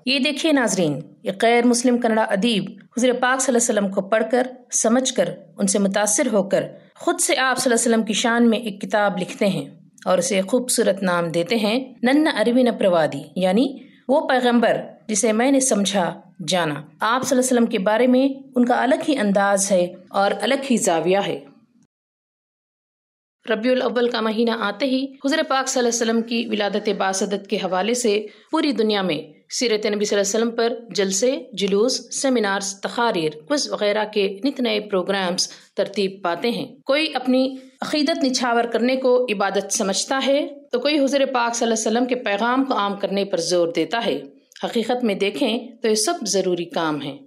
ये देखिए नाजरीन, ये गैर मुस्लिम कन्नड़ा अदीब हुज़ूर पाक सल्लल्लाहु अलैहि वसल्लम को पढ़कर, समझकर, उनसे मुतासिर होकर खुद से आप सल्लल्लाहु अलैहि वसल्लम की शान में एक किताब लिखते हैं और उसे खूबसूरत नाम देते हैं नन्ना अरविना प्रवादी, यानी वो पैगंबर जिसे मैंने समझा जाना। आप सल्लल्लाहु अलैहि वसल्लम के बारे में उनका अलग ही अंदाज है और अलग ही जाविया है। रबियुल अव्वल का महीना आते ही हुज़ूर पाक सल्लल्लाहु अलैहि वसल्लम की विलादत बासदत के हवाले से पूरी दुनिया में सीरत नबी सल्लल्लाहु अलैहि वसल्लम पर जलसे, जुलूस, सेमिनार्स, तकारीर, क्विज वगैरह के नित नए प्रोग्राम्स तरतीब पाते हैं। कोई अपनी अकीदत निछावर करने को इबादत समझता है तो कोई हुज़ूर पाक सल्लल्लाहु अलैहि वसल्लम के पैगाम को आम करने पर जोर देता है। हकीकत में देखें तो ये सब ज़रूरी काम हैं।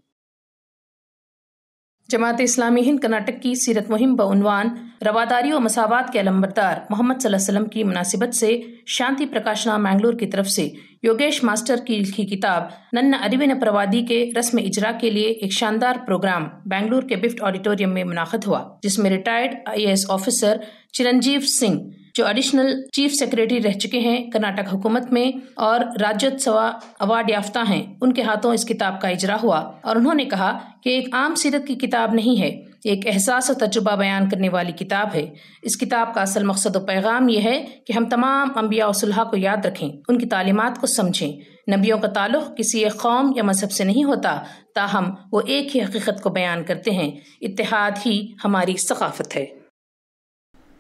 जमात इस्लामी हिंद कर्नाटक की सीरत मुहिम बउनवान रवादारी व मसावात के अलंबरदार मोहम्मद सल्लल्लाहु अलैहि वसल्लम की मुनासिबत से शांति प्रकाशना मैंगलोर की तरफ से योगेश मास्टर की लिखी किताब नन्ना अरविना प्रवादी के रस्म इजरा के लिए एक शानदार प्रोग्राम बेंगलुरु के बिफ्ट ऑडिटोरियम में मुनाक़िद हुआ, जिसमें रिटायर्ड IAS ऑफिसर चिरंजीव सिंह, जो एडिशनल चीफ सेक्रेटरी रह चुके हैं कर्नाटक हुकूमत में और राज्योत्सव अवार्ड याफ्ता हैं, उनके हाथों इस किताब का इजरा हुआ और उन्होंने कहा कि एक आम सीरत की किताब नहीं है, एक एहसास और तजुर्बा बयान करने वाली किताब है। इस किताब का असल मकसद और पैगाम यह है कि हम तमाम अंबिया और सुलहा को याद रखें, उनकी तालीमात को समझें। नबियों का ताल्लुक किसी एक कौम या मजहब से नहीं होता, ताहम वो एक ही हकीकत को बयान करते हैं। इत्तेहाद ही हमारी सकाफत है।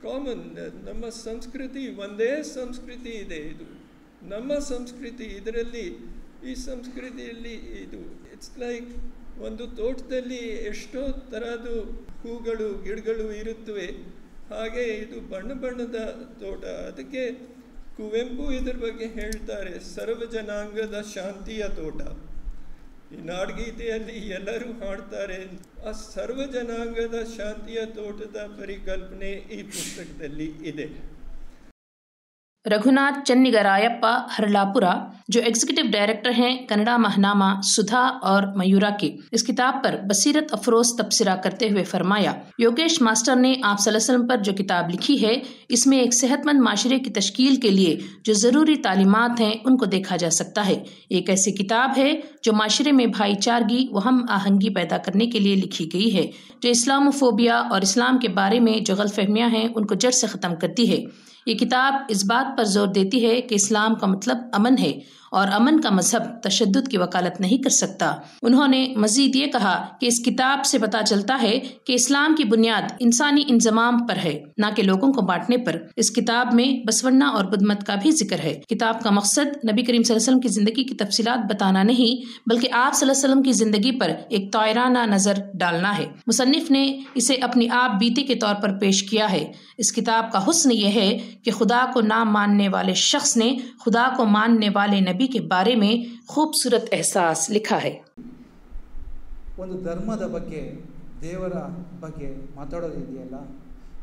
ಕಾಮನ್ ನಮ್ಮ ಸಂಸ್ಕೃತಿ ಒಂದೇ ಸಂಸ್ಕೃತಿ ಇದೆ. ಇದು ನಮ್ಮ ಸಂಸ್ಕೃತಿ, ಇದರಲ್ಲಿ ಈ ಸಂಸ್ಕೃತಿಯಲ್ಲಿ ಇದು ಇಟ್ಸ್ ಲೈಕ್ ಒಂದು ತೋಟದಲ್ಲಿ ಎಷ್ಟೋ ಥರದ್ದು ಹೂಗಳು ಗಿಡಗಳು ಇರುತ್ತವೆ, ಹಾಗೆ ಇದು ಬಣ್ಣ ಬಣ್ಣದ ತೋಟ. ಅದಕ್ಕೆ ಕುವೆಂಪು ಇದ್ರ ಬಗ್ಗೆ ಹೇಳ್ತಾರೆ, ಸರ್ವ ಜನಾಂಗದ ಶಾಂತಿಯ ತೋಟ. ಈ ನಾಡಗೀತೆಯಲ್ಲಿ ಎಲ್ಲರೂ ಹಾಡ್ತಾರೆ. ಆ ಸರ್ವ ಜನಾಂಗದ ಶಾಂತಿಯ ತೋಟದ ಪರಿಕಲ್ಪನೆ ಈ ಪುಸ್ತಕದಲ್ಲಿ ಇದೆ. रघुनाथ चन्निगरायप्पा हरलापुरा, जो एग्जीक्यूटिव डायरेक्टर हैं कन्नड़ा महनामा सुधा और मयूरा के, इस किताब पर बसीरत अफरोज तबसरा करते हुए फरमाया, योगेश मास्टर ने आप सल्लल्लाहु अलैहि वसल्लम पर जो किताब लिखी है, इसमें एक सेहतमंद माशरे की तश्कील के लिए जो ज़रूरी तालीमात हैं उनको देखा जा सकता है। एक ऐसी किताब है जो माशरे में भाईचारगी व हम आहंगी पैदा करने के लिए लिखी गई है, जो इस्लामोफोबिया और इस्लाम के बारे में जो गलतफहमियाँ हैं उनको जड़ से ख़त्म करती है। ये किताब इस बात पर जोर देती है कि इस्लाम का मतलब अमन है और अमन का मजहब तशद्दुद की वकालत नहीं कर सकता। उन्होंने मजीद ये कहा कि इस किताब से पता चलता है कि इस्लाम की बुनियाद इंसानी इंजमाम पर है, न कि लोगों को बांटने पर। इस किताब में बसवन्ना और बुद्धमत का भी जिक्र है। किताब का मकसद नबी करीम सल्लल्लाहु अलैहि वसल्लम की जिंदगी की तफसीलात बताना नहीं, बल्कि आप सल्लल्लाहु अलैहि वसल्लम की जिंदगी पर एक तायराना नजर डालना है। मुसन्निफ ने इसे अपनी आप बीती के तौर पर पेश किया है। इस किताब का हुस्न यह है कि खुदा को ना मानने वाले शख्स ने खुदा को मानने वाले नबी के बारे में खूबसूरत एहसास लिखा है। ಒಂದು ಧರ್ಮದ ಬಗ್ಗೆ, ದೇವರ ಬಗ್ಗೆ ಮಾತಾಡೋದಿದೆಯಲ್ಲ,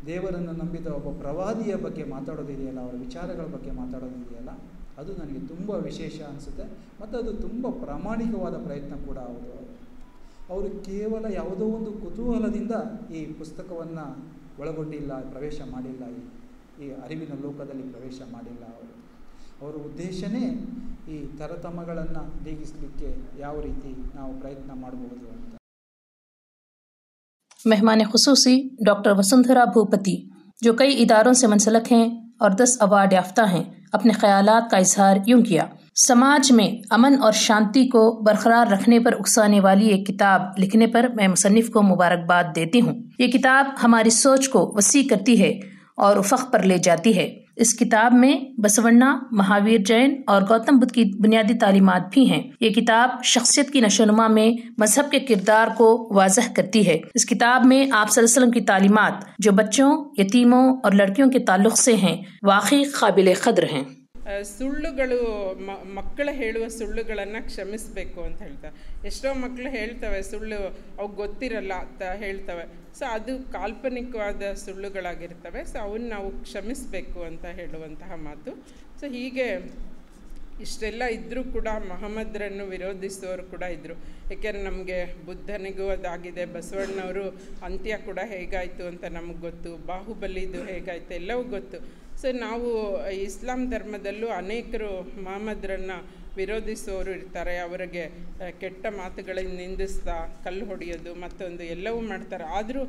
ದೇವರನ್ನು ನಂಬಿದ ಒಬ್ಬ ಪ್ರವಾದಿಯ ಬಗ್ಗೆ ಮಾತಾಡೋದಿದೆಯಲ್ಲ, ಅವರ ವಿಚಾರಗಳ ಬಗ್ಗೆ ಮಾತಾಡೋದಿದೆಯಲ್ಲ, ಅದು ನನಗೆ ತುಂಬ ವಿಶೇಷ ಅನಿಸುತ್ತೆ ಮತ್ತು ಅದು ತುಂಬ ಪ್ರಾಮಾಣಿಕವಾದ ಪ್ರಯತ್ನ ಕೂಡ ಹೌದು. ಅವರು ಕೇವಲ ಯಾವುದೋ ಒಂದು ಕುತೂಹಲದಿಂದ ಈ ಪುಸ್ತಕವನ್ನು ಒಳಗೊಂಡಿಲ್ಲ, ಪ್ರವೇಶ ಮಾಡಿಲ್ಲ, ಈ ಅರಿವಿನ ಲೋಕದಲ್ಲಿ ಪ್ರವೇಶ ಮಾಡಿಲ್ಲ. ಅವರ ಉದ್ದೇಶನೇ ಈ ತರತಮಗಳನ್ನು ನೀಗಿಸಲಿಕ್ಕೆ ಯಾವ ರೀತಿ ನಾವು ಪ್ರಯತ್ನ ಮಾಡಬಹುದು ಅಂತ. मेहमान खुसूसी डॉक्टर वसुंधरा भूपति, जो कई इदारों से मुंसलिक हैं और 10 अवार्ड याफ्ता हैं, अपने ख्यालात का इजहार यूं किया, समाज में अमन और शांति को बरकरार रखने पर उकसाने वाली एक किताब लिखने पर मैं मुसन्निफ को मुबारकबाद देती हूँ। ये किताब हमारी सोच को वसी करती है और उफ़क़ पर ले जाती है। इस किताब में बसवन्ना, महावीर जैन और गौतम बुद्ध की बुनियादी तालीमात भी हैं। ये किताब शख्सियत की नशोनुमा में मजहब के किरदार को वाज़ह करती है। इस किताब में आप सल्लल्लाहु अलैहि वसल्लम की तालीमात जो बच्चों, यतीमों और लड़कियों के ताल्लुक़ से हैं, वाक़ई काबिल क़द्र हैं। ಸುಳ್ಳುಗಳು ಮಕ್ಕಳು ಹೇಳುವ ಸುಳ್ಳುಗಳನ್ನು ಕ್ಷಮಿಸಬೇಕು ಅಂತ ಹೇಳ್ತಾರೆ. ಎಷ್ಟೋ ಮಕ್ಕಳು ಹೇಳ್ತವೆ ಸುಳ್ಳು, ಅವು ಗೊತ್ತಿರಲ್ಲ ಅಂತ ಹೇಳ್ತವೆ. ಸೊ ಅದು ಕಾಲ್ಪನಿಕವಾದ ಸುಳ್ಳುಗಳಾಗಿರ್ತವೆ. ಸೊ ಅವನ್ನ ನಾವು ಕ್ಷಮಿಸಬೇಕು ಅಂತ ಹೇಳುವಂತಹ ಮಾತು. ಸೊ ಹೀಗೆ ಇಷ್ಟೆಲ್ಲ ಇದ್ದರೂ ಕೂಡ ಮಹಮ್ಮದ್ರನ್ನು ವಿರೋಧಿಸುವವರು ಕೂಡ ಇದ್ದರು. ಏಕೆಂದರೆ ನಮಗೆ ಬುದ್ಧನಿಗೂ ಅದಾಗಿದೆ, ಬಸವಣ್ಣವರು ಅಂತ್ಯ ಕೂಡ ಹೇಗಾಯಿತು ಅಂತ ನಮಗೆ ಗೊತ್ತು, ಬಾಹುಬಲಿದು ಹೇಗಾಯಿತು ಎಲ್ಲವೂ ಗೊತ್ತು. ಸೊ ನಾವು ಇಸ್ಲಾಂ ಧರ್ಮದಲ್ಲೂ ಅನೇಕರು ಮಹಮ್ಮದ್ರನ್ನು ವಿರೋಧಿಸುವವರು ಇರ್ತಾರೆ, ಅವರಿಗೆ ಕೆಟ್ಟ ಮಾತುಗಳಿಂದ ನಿಂದಿಸ್ತಾ ಕಲ್ಲು ಹೊಡೆಯೋದು ಮತ್ತೊಂದು ಎಲ್ಲವೂ ಮಾಡ್ತಾರೆ. ಆದರೂ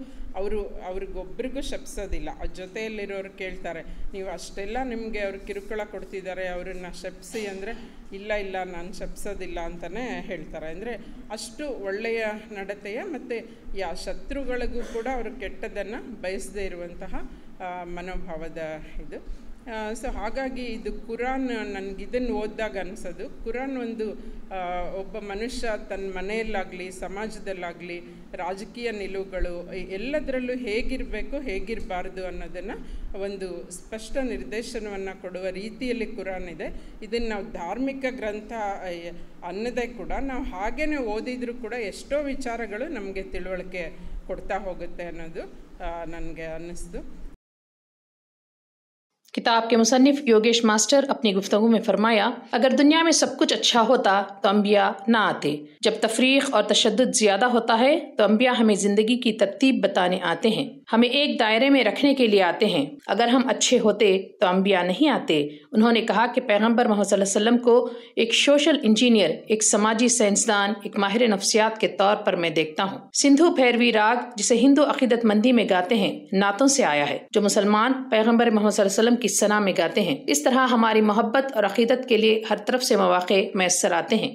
ಅವ್ರಿಗೊಬ್ರಿಗೂ ಶಪಿಸೋದಿಲ್ಲ. ಆ ಜೊತೆಯಲ್ಲಿರೋರು ಕೇಳ್ತಾರೆ, ನೀವು ಅಷ್ಟೆಲ್ಲ ನಿಮಗೆ ಅವ್ರು ಕಿರುಕುಳ ಕೊಡ್ತಿದ್ದಾರೆ, ಅವ್ರನ್ನ ಶಪಿಸಿ ಅಂದರೆ ಇಲ್ಲ ನಾನು ಶಪಿಸೋದಿಲ್ಲ ಅಂತಲೇ ಹೇಳ್ತಾರೆ. ಅಂದರೆ ಅಷ್ಟು ಒಳ್ಳೆಯ ನಡತೆಯ ಮತ್ತು ಶತ್ರುಗಳಿಗೂ ಕೂಡ ಅವರು ಕೆಟ್ಟದನ್ನು ಬಯಸದೇ ಇರುವಂತಹ ಮನೋಭಾವದ ಇದು. ಸೊ ಹಾಗಾಗಿ ಇದು ಕುರಾನ್ ನನಗಿದನ್ನು ಓದಿದಾಗ ಅನಿಸೋದು, ಕುರಾನ್ ಒಂದು ಒಬ್ಬ ಮನುಷ್ಯ ತನ್ನ ಮನೆಯಲ್ಲಾಗಲಿ ಸಮಾಜದಲ್ಲಾಗಲಿ ರಾಜಕೀಯ ನಿಲುವುಗಳು ಎಲ್ಲದರಲ್ಲೂ ಹೇಗಿರಬೇಕು ಹೇಗಿರಬಾರ್ದು ಅನ್ನೋದನ್ನು ಒಂದು ಸ್ಪಷ್ಟ ನಿರ್ದೇಶನವನ್ನು ಕೊಡುವ ರೀತಿಯಲ್ಲಿ ಕುರಾನ್ ಇದೆ. ಇದನ್ನು ನಾವು ಧಾರ್ಮಿಕ ಗ್ರಂಥ ಅನ್ನದೇ ಕೂಡ ನಾವು ಹಾಗೇ ಓದಿದರೂ ಕೂಡ ಎಷ್ಟೋ ವಿಚಾರಗಳು ನಮಗೆ ತಿಳುವಳಿಕೆ ಕೊಡ್ತಾ ಹೋಗುತ್ತೆ ಅನ್ನೋದು ನನಗೆ ಅನ್ನಿಸ್ತು. किताब के मुसन्निफ योगेश मास्टर अपनी गुफ्तगू में फरमाया, अगर दुनिया में सब कुछ अच्छा होता तो अंबिया ना आते। जब तफरीक और तशद्दुद ज्यादा होता है तो अंबिया हमें जिंदगी की तरतीब बताने आते हैं, हमें एक दायरे में रखने के लिए आते हैं। अगर हम अच्छे होते तो अंबिया नहीं आते। उन्होंने कहा कि पैगम्बर मोहम्मद सल्लल्लाहु अलैहि वसल्लम को एक सोशल इंजीनियर, एक समाजी साइंसदान, एक माहिर नफ्सियात के तौर पर मैं देखता हूँ। सिंधु भैरवी राग, जिसे हिंदू अकीदतमंदी में गाते हैं, नातों से आया है, जो मुसलमान पैगम्बर मोहम्मद सल्लल्लाहु अलैहि वसल्लम की सना में गाते हैं। इस तरह हमारी मोहब्बत और अकीदत के लिए हर तरफ से मौके मैसर आते हैं।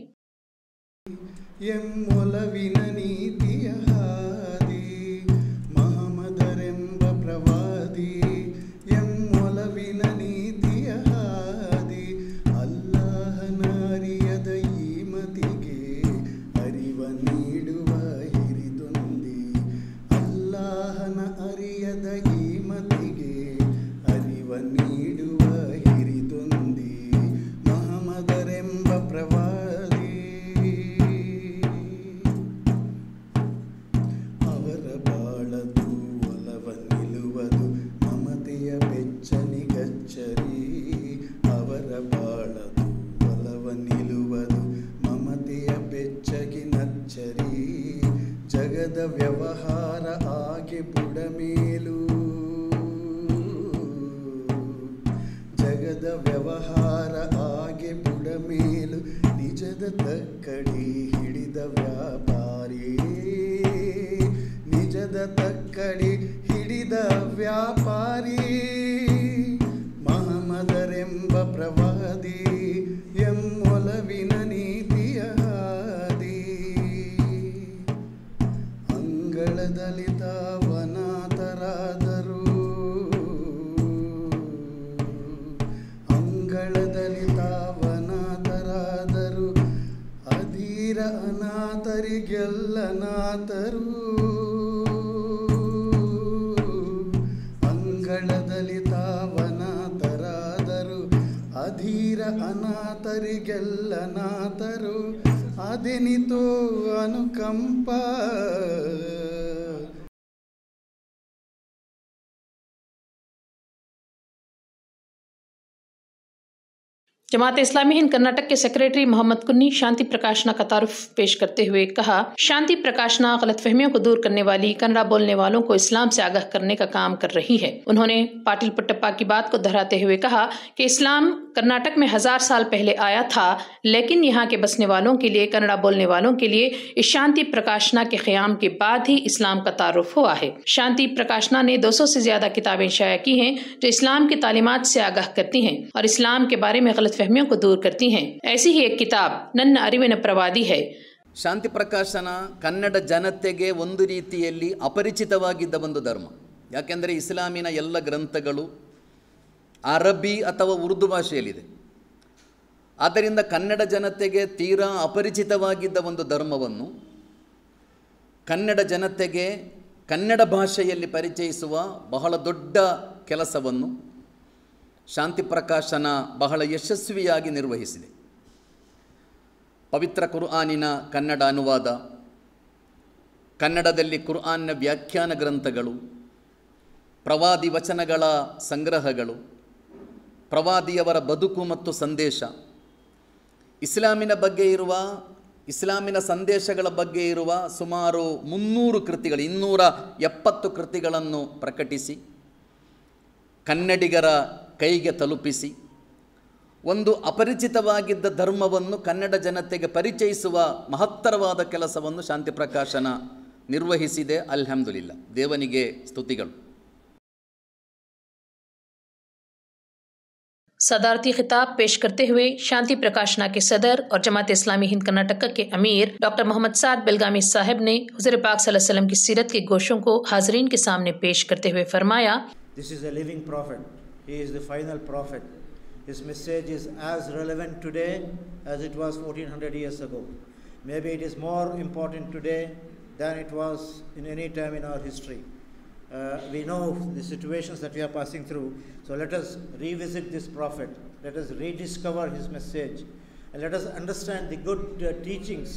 ಜಗದ ವ್ಯವಹಾರ ಆಗೆ ಬುಡಮೇಲು, ಜಗದ ವ್ಯವಹಾರ ಆಗೆ ಬುಡಮೇಲು, ನಿಜದ ತಕ್ಕಡಿ ಹಿಡಿದ ವ್ಯಾಪಾರಿ, ನಿಜದ ತಕ್ಕಡಿ ಹಿಡಿದ ವ್ಯಾಪಾರಿ, ಮಹಮ್ಮದರೆಂಬ ಪ್ರವಾದಿ ಎಂಬೊಲವಿನ ನೀತಿಯ ಹಾದಿ. ಅಂಗಳದಲಿತಾವನಾತರಾದರು, ಅಂಗಳದಲಿತಾವನಾತರಾದರು, ಅಧೀರ ಅನಾಥರಿಗೆಲ್ಲನಾಥರು. ಅಂಗಳದಲಿತಾವನಾತರಾದರು, ಅಧೀರ ಅನಾಥರಿಗೆಲ್ಲನಾಥರು. ಅದೆನಿತೋ ಅನುಕಂಪ. जमात इस्लामी हिंद कर्नाटक के सेक्रेटरी मोहम्मद कुन्नी शांति प्रकाशना का तारुफ पेश करते हुए कहा, शांति प्रकाशना गलतफहमियों को दूर करने वाली, कन्नड़ा बोलने वालों को इस्लाम से आगाह करने का काम कर रही है। उन्होंने पाटिल पुट्टप्पा की बात को दोहराते हुए कहा कि इस्लाम कर्नाटक में 1000 साल पहले आया था, लेकिन यहाँ के बसने वालों के लिए, कन्नड़ा बोलने वालों के लिए इस शांति प्रकाशना के क़याम के बाद ही इस्लाम का तारुफ हुआ है। शांति प्रकाशना ने 200 से ज्यादा किताबें शाया की हैं जो इस्लाम की तालीमात से आगाह करती हैं और इस्लाम के बारे में गलतफहमियों को दूर करती हैं। ऐसी ही एक किताब ನನ್ನ ಅರಿವಿನ ಪ್ರವಾದಿ है। ಶಾಂತಿ ಪ್ರಕಾಶನ ಕನ್ನಡ ಜನತೆಗೆ ಒಂದು ರೀತಿಯಲ್ಲಿ ಅಪರಿಚಿತವಾಗಿದ್ದ ಒಂದು ಧರ್ಮ. ಯಾಕೆಂದರೆ ಇಸ್ಲಾಮಿನ ಎಲ್ಲ ಗ್ರಂಥಗಳು ಅರಬ್ಬಿ ಅಥವಾ ಉರ್ದು ಭಾಷೆಯಲ್ಲಿದೆ. ಆದ್ದರಿಂದ ಕನ್ನಡ ಜನತೆಗೆ ತೀರಾ ಅಪರಿಚಿತವಾಗಿದ್ದ ಒಂದು ಧರ್ಮವನ್ನು ಕನ್ನಡ ಜನತೆಗೆ ಕನ್ನಡ ಭಾಷೆಯಲ್ಲಿ ಪರಿಚಯಿಸುವ ಬಹಳ ದೊಡ್ಡ ಕೆಲಸವನ್ನು ಶಾಂತಿ ಪ್ರಕಾಶನ ಬಹಳ ಯಶಸ್ವಿಯಾಗಿ ನಿರ್ವಹಿಸಿದೆ. ಪವಿತ್ರ ಕುರ್ಆನಿನ ಕನ್ನಡ ಅನುವಾದ, ಕನ್ನಡದಲ್ಲಿ ಕುರ್ಆನ್ನ ವ್ಯಾಖ್ಯಾನ ಗ್ರಂಥಗಳು, ಪ್ರವಾದಿ ವಚನಗಳ ಸಂಗ್ರಹಗಳು, ಪ್ರವಾದಿಯವರ ಬದುಕು ಮತ್ತು ಸಂದೇಶ, ಇಸ್ಲಾಮಿನ ಬಗ್ಗೆ ಇರುವ, ಇಸ್ಲಾಮಿನ ಸಂದೇಶಗಳ ಬಗ್ಗೆ ಇರುವ ಸುಮಾರು 300 ಕೃತಿಗಳು, 270 ಕೃತಿಗಳನ್ನು ಪ್ರಕಟಿಸಿ ಕನ್ನಡಿಗರ ಕೈಗೆ ತಲುಪಿಸಿ ಒಂದು ಅಪರಿಚಿತವಾಗಿದ್ದ ಧರ್ಮವನ್ನು ಕನ್ನಡ ಜನತೆಗೆ ಪರಿಚಯಿಸುವ ಮಹತ್ತರವಾದ ಕೆಲಸವನ್ನು ಶಾಂತಿ ಪ್ರಕಾಶನ ನಿರ್ವಹಿಸಿದೆ. ಅಲ್ಹಮ್ದುಲಿಲ್ಲ, ದೇವನಿಗೆ ಸ್ತುತಿಗಳು. सदारती खिताब पेश करते हुए शांति प्रकाशना के सदर और जमात इस्लामी हिंद कर्नाटक के अमीर डॉक्टर मोहम्मद साद बेलगामी साहब ने हुज़ूर पाक सल्लल्लाहु अलैहि वसल्लम की सीरत के गोशों को हाज़रीन के सामने पेश करते हुए फरमाया, This is a living prophet. He is the final prophet. His message is as relevant today as it was 1400 years ago. Maybe it is more important today than it was in any time in our history. We know the situations that we are passing through, so let us revisit this prophet, let us rediscover his message, and let us understand the good teachings.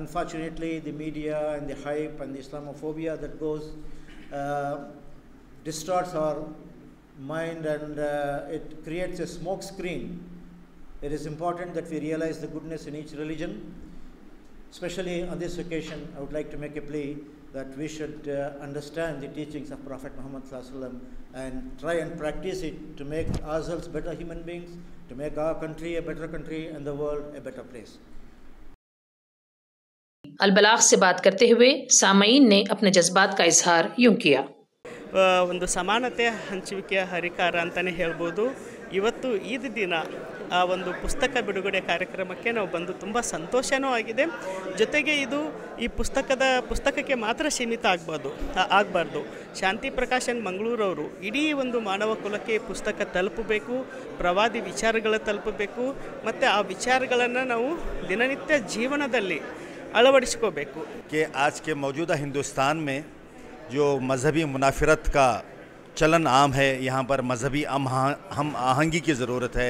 Unfortunately, the media and the hype and the Islamophobia that goes distorts our mind, and it creates a smoke screen. It is important that we realize the goodness in each religion. Especially on this occasion, I would like to make a plea that we should understand the teachings of Prophet Muhammad Sallallahu Alaihi Wasallam and try and practice it to make ourselves better human beings, to make our country a better country and the world a better place. अलबलाग से बात करते हुए सामईन ने अपने जज्बात का इजहार यूं किया, ಒಂದು ಸಮಾನತೆ ಹಂಚುವಿಕೆಯ ಹರಿಕಾರ ಅಂತಲೇ ಹೇಳ್ಬೋದು. ಇವತ್ತು ಈದ್ ದಿನ ಆ ಒಂದು ಪುಸ್ತಕ ಬಿಡುಗಡೆ ಕಾರ್ಯಕ್ರಮಕ್ಕೆ ನಾವು ಬಂದು ತುಂಬ ಸಂತೋಷವೂ ಆಗಿದೆ. ಜೊತೆಗೆ ಇದು ಈ ಪುಸ್ತಕಕ್ಕೆ ಮಾತ್ರ ಸೀಮಿತ ಆಗಬಾರ್ದು. ಶಾಂತಿ ಪ್ರಕಾಶನ್ ಮಂಗಳೂರವರು ಇಡೀ ಒಂದು ಮಾನವ ಕುಲಕ್ಕೆ ಪುಸ್ತಕ ತಲುಪಬೇಕು, ಪ್ರವಾದಿ ವಿಚಾರಗಳು ತಲುಪಬೇಕು, ಮತ್ತು ಆ ವಿಚಾರಗಳನ್ನು ನಾವು ದಿನನಿತ್ಯ ಜೀವನದಲ್ಲಿ ಅಳವಡಿಸ್ಕೋಬೇಕು. कि आज के मौजूदा हिंदुस्तान में जो मजहबी मुनाफरत का चलन आम है, यहाँ पर मजहबी हम आहंगी की ज़रूरत है,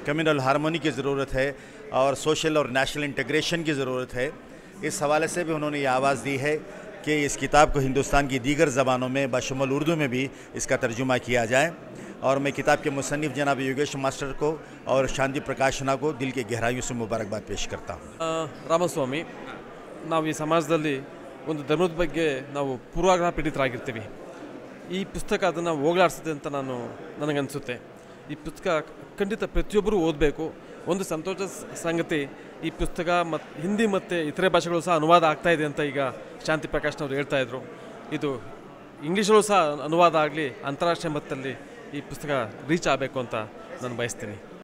कम्युनल हारमोनी की ज़रूरत है और सोशल और नेशनल इंटीग्रेशन की ज़रूरत है. इस हवाले से भी उन्होंने ये आवाज़ दी है कि इस किताब को हिंदुस्तान की दीगर ज़बानों में बशमूल उर्दू में भी इसका तर्जुमा किया जाए. और मैं किताब के मुसन्निफ़ जनाब योगेश मास्टर को और शांति प्रकाशना को दिल के गहराइयों से मुबारकबाद पेश करता हूँ. ರಾಮಸ್ವಾಮಿ, ನಾವು ಈ ಸಮಾಜದಲ್ಲಿ ಒಂದು ಧರ್ಮದ ಬಗ್ಗೆ ನಾವು ಪೂರ್ವಾಗ್ರಹ ಪೀಡಿತರಾಗಿರ್ತೀವಿ. ಈ ಪುಸ್ತಕ ಅದನ್ನು ಹೋಗಲಾಡಿಸುತ್ತೆ ಅಂತ ನನಗನ್ಸುತ್ತೆ. ಈ ಪುಸ್ತಕ ಖಂಡಿತ ಪ್ರತಿಯೊಬ್ಬರೂ ಓದಬೇಕು. ಒಂದು ಸಂತೋಷದ ಸಂಗತಿ, ಈ ಪುಸ್ತಕ ಹಿಂದಿ ಮತ್ತು ಇತರೆ ಭಾಷೆಗಳು ಸಹ ಅನುವಾದ ಆಗ್ತಾಯಿದೆ ಅಂತ ಈಗ ಶಾಂತಿ ಪ್ರಕಾಶ್ನವರು ಹೇಳ್ತಾಯಿದ್ರು. ಇದು ಇಂಗ್ಲೀಷಲ್ಲೂ ಸಹ ಅನುವಾದ ಆಗಲಿ, ಅಂತಾರಾಷ್ಟ್ರೀಯ ಮಟ್ಟದಲ್ಲಿ ಈ ಪುಸ್ತಕ ರೀಚ್ ಆಗಬೇಕು ಅಂತ ನಾನು ಬಯಸ್ತೀನಿ.